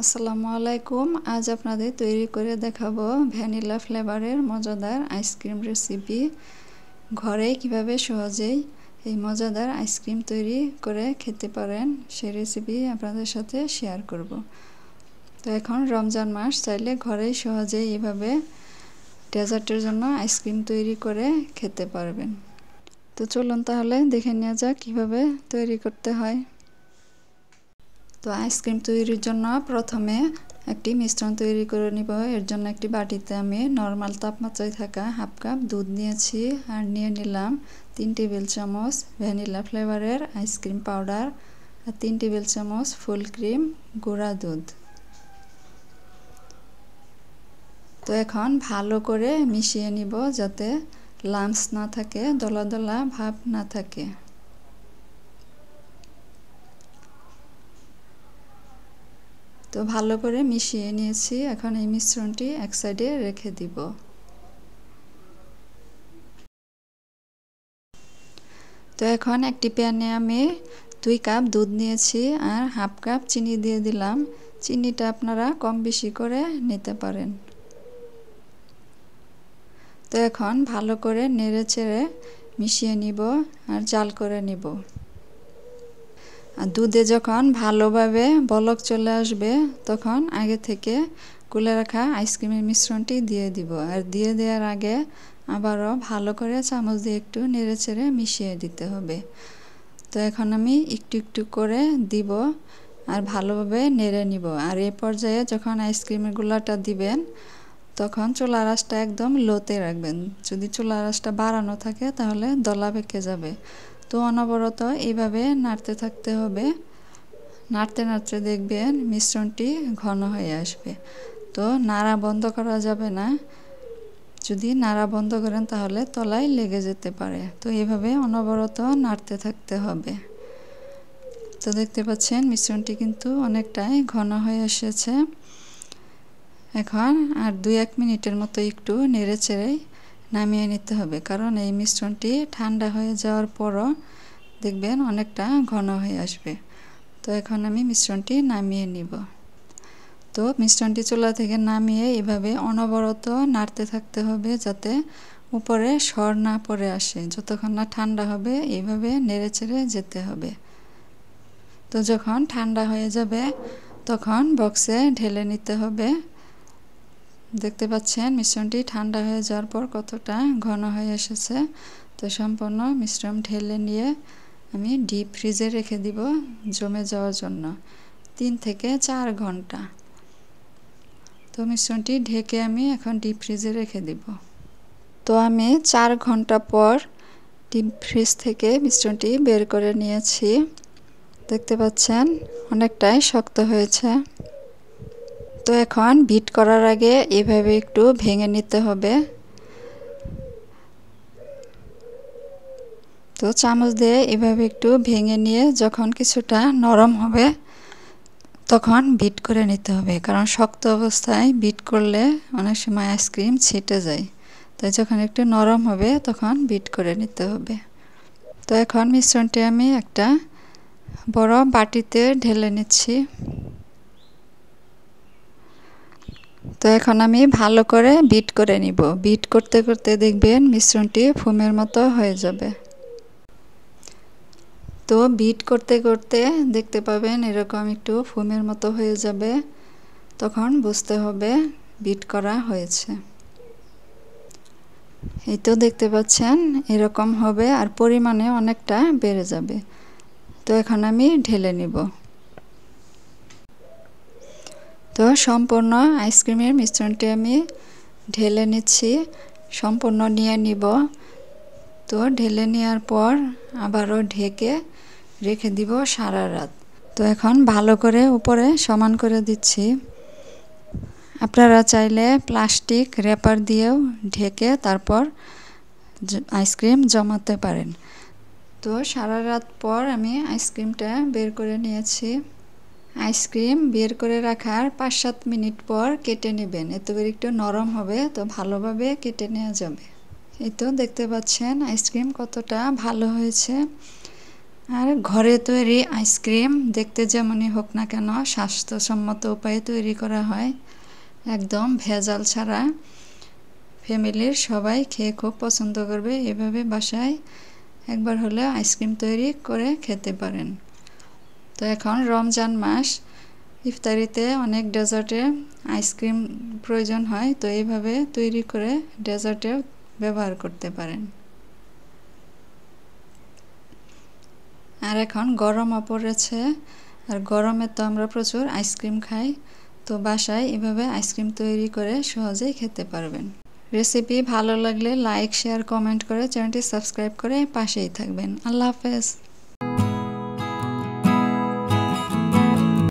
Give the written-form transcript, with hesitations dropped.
আসসালামু আলাইকুম। আজ আপনাদের তৈরি করে দেখাবো ভ্যানিলা ফ্লেভারের মজাদার আইসক্রিম রেসিপি। ঘরে কিভাবে সহজেই এই মজাদার আইসক্রিম তৈরি করে খেতে পারেন সেই রেসিপি আপনাদের সাথে শেয়ার করব। তো এখন রমজান মাস, চাইলে ঘরেই সহজেই এইভাবে ডেজার্টের জন্য আইসক্রিম তৈরি করে খেতে পারবেন। তো চলুন তাহলে দেখে নেওয়া যাক কীভাবে তৈরি করতে হয়। তো আইসক্রিম তৈরির জন্য প্রথমে একটি মিশ্রণ তৈরি করে নিব। এর জন্য একটি বাটিতে আমি নর্মাল তাপমাত্রায় থাকা হাফ কাপ দুধ নিয়েছি, আর নিয়ে নিলাম 3 টেবিল চামচ ভ্যানিলা ফ্লেভারের আইসক্রিম পাউডার আর 3 টেবিল চামচ ফুল ক্রিম গুঁড়া দুধ। তো এখন ভালো করে মিশিয়ে নিব যাতে লাম্পস না থাকে, দলা দলা ভাব না থাকে। তো ভালো করে মিশিয়ে নিয়েছি, এখন এই মিশ্রণটি এক সাইডে রেখে দিব। তো এখন একটি প্যানে আমি 2 কাপ দুধ নিয়েছি আর হাফ কাপ চিনি দিয়ে দিলাম। চিনিটা আপনারা কম বেশি করে নিতে পারেন। তো এখন ভালো করে নেড়ে চেড়ে মিশিয়ে নিব আর জাল করে নিব। আর দুধে যখন ভালোভাবে বলক চলে আসবে তখন আগে থেকে গুলে রাখা আইসক্রিমের মিশ্রণটি দিয়ে দিব। আর দিয়ে দেওয়ার আগে আবারও ভালো করে চামচ দিয়ে একটু নেড়ে চেড়ে মিশিয়ে দিতে হবে। তো এখন আমি একটু একটু করে দিব আর ভালোভাবে নেড়ে নিব। আর এই পর্যায়ে যখন আইসক্রিমের গুলাটা দিবেন তখন চুলার আঁচটা একদম লোতে রাখবেন। যদি চুলার আঁচটা বাড়ানো থাকে তাহলে দলা পেকে যাবে। তো অনবরত এইভাবে নাড়তে থাকতে হবে। নাড়তে নাড়তে দেখবেন মিশ্রণটি ঘন হয়ে আসবে। তো নাড়া বন্ধ করা যাবে না, যদি নাড়া বন্ধ করেন তাহলে তলায় লেগে যেতে পারে। তো এইভাবে অনবরত নাড়তে থাকতে হবে। তো দেখতে পাচ্ছেন মিশ্রণটি কিন্তু অনেকটাই ঘন হয়ে এসেছে। এখন আর 2-1 মিনিটের মতো একটু নেড়ে চেড়ে নামিয়ে নিতে হবে, কারণ এই মিশ্রণটি ঠান্ডা হয়ে যাওয়ার পরও দেখবেন অনেকটা ঘন হয়ে আসবে। তো এখন আমি মিশ্রণটি নামিয়ে নিব। তো মিশ্রণটি চুলা থেকে নামিয়ে এভাবে অনবরত নাড়তে থাকতে হবে যাতে উপরে সর না পড়ে আসে। যতক্ষণ না ঠান্ডা হবে এইভাবে নেড়ে চেড়ে যেতে হবে। তো যখন ঠান্ডা হয়ে যাবে তখন বক্সে ঢেলে নিতে হবে। দেখতে পাচ্ছেন মিশ্রণটি ঠান্ডা হয়ে যাওয়ার পর কতটা ঘন হয়ে এসেছে। তো সম্পূর্ণ মিশ্রণ ঢেলে নিয়ে আমি ডিপ ফ্রিজে রেখে দিব জমে যাওয়ার জন্য 3 থেকে 4 ঘন্টা। তো মিশ্রণটি ঢেকে আমি এখন ডিপ ফ্রিজে রেখে দিব। তো আমি 4 ঘন্টা পর ডিপ ফ্রিজ থেকে মিশ্রণটি বের করে নিয়েছি। দেখতে পাচ্ছেন অনেকটাই শক্ত হয়েছে। তো এখন বিট করার আগে এভাবে একটু ভেঙে নিতে হবে। তো চামচ দিয়ে এভাবে একটু ভেঙে নিয়ে যখন কিছুটা নরম হবে তখন বিট করে নিতে হবে, কারণ শক্ত অবস্থায় বিট করলে অনেক সময় আইসক্রিম ছিটে যায়। তাই যখন একটু নরম হবে তখন বিট করে নিতে হবে। তো এখন মিশ্রণটি আমি একটা বড় বাটিতে ঢেলে নিচ্ছি। তো এখন আমি ভালো করে বিট করে নিব। বিট করতে করতে দেখবেন মিশ্রণটি ফোমের মতো হয়ে যাবে। তো বিট করতে করতে দেখতে পাবেন এরকম একটু ফোমের মতো হয়ে যাবে, তখন বুঝতে হবে বিট করা হয়েছে। এই তো দেখতে পাচ্ছেন এরকম হবে আর পরিমাণে অনেকটা বেড়ে যাবে। তো এখন আমি ঢেলে নিব। তো সম্পূর্ণ আইসক্রিমের মিশ্রণটি আমি ঢেলে নিচ্ছি, সম্পূর্ণ নিয়ে নিব। তো ঢেলে নেওয়ার পর আবারও ঢেকে রেখে দিব সারা রাত। তো এখন ভালো করে উপরে সমান করে দিচ্ছি। আপনারা চাইলে প্লাস্টিক র্যাপার দিয়েও ঢেকে তারপর আইসক্রিম জমাতে পারেন। তো সারা রাত পর আমি আইসক্রিমটা বের করে নিয়েছি। আইসক্রিম বের করে রাখার 5-7 মিনিট পর কেটে নেবেন, এতে করে একটু নরম হবে, তো ভালোভাবে কেটে নেওয়া যাবে। এই তো দেখতে পাচ্ছেন আইসক্রিম কতটা ভালো হয়েছে। আর ঘরে তৈরি আইসক্রিম দেখতে যেমনই হোক না কেন স্বাস্থ্যসম্মত উপায়ে তৈরি করা হয়, একদম ভেজাল ছাড়া। ফ্যামিলির সবাই খেয়ে খুব পছন্দ করবে। এভাবে বাসায় একবার হলে আইসক্রিম তৈরি করে খেতে পারেন। তো এখন রমজান মাস, ইফতারিতে অনেক ডেজার্টে আইসক্রিম প্রয়োজন হয়, তো এইভাবে তৈরি করে ডেজার্টে ব্যবহার করতে পারেন। আর এখন গরমও পড়েছে, আর গরমে তো আমরা প্রচুর আইসক্রিম খাই, তো বাসায় এভাবে আইসক্রিম তৈরি করে সহজেই খেতে পারবেন। রেসিপি ভালো লাগলে লাইক, শেয়ার, কমেন্ট করে চ্যানেলটি সাবস্ক্রাইব করে পাশেই থাকবেন। আল্লাহ হাফেজ।